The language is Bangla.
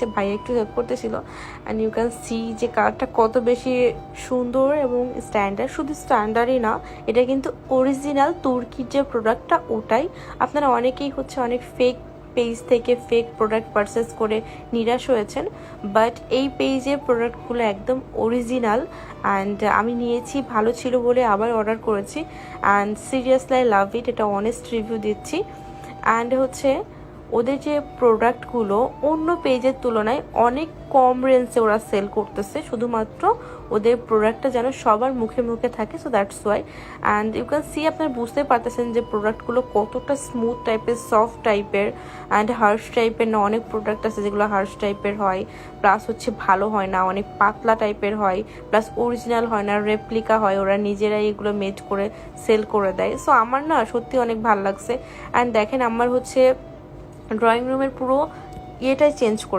নিচ্ছে, ভাইয়া একটু হেল্প করতেছিল। অ্যান্ড ইউ ক্যান সি যে কালারটা কত বেশি সুন্দর এবং স্ট্যান্ডার্ড। শুধু স্ট্যান্ডার্ডই না, এটা কিন্তু অরিজিনাল তুর্কির যে প্রোডাক্টটা ওটাই। আপনারা অনেকেই হচ্ছে অনেক ফেক পেজ থেকে ফেক প্রোডাক্ট পারচেস করে নিরাশ হয়েছেন, বাট এই পেজের প্রোডাক্টগুলো একদম অরিজিনাল। অ্যান্ড আমি নিয়েছি, ভালো ছিল বলে আবার অর্ডার করেছি। অ্যান্ড সিরিয়াসলি আই লাভ ইট, এটা অনেস্ট রিভিউ দিচ্ছি। অ্যান্ড হচ্ছে ওদের যে প্রোডাক্টগুলো অন্য পেজের তুলনায় অনেক কম রেঞ্জে ওরা সেল করতেছে, শুধুমাত্র ওদের প্রোডাক্টটা যেন সবার মুখে মুখে থাকে। So that's why. And you can see, আপনারা বুঝতে পারতেছেন যে প্রোডাক্টগুলো কতটা স্মুথ টাইপের, সফট টাইপের অ্যান্ড হার্শ টাইপের না। অনেক প্রোডাক্ট আছে যেগুলো হার্শ টাইপের হয়, প্লাস হচ্ছে ভালো হয় না, অনেক পাতলা টাইপের হয়, প্লাস অরিজিনাল হয় না, রেপ্লিকা হয়। ওরা নিজেরাই এগুলো মেড করে সেল করে দেয়। সো আমার না সত্যি অনেক ভালো লাগছে। অ্যান্ড দেখেন আমার হচ্ছে ড্রয়িং রুমের পুরো ইয়েটাই চেঞ্জ করে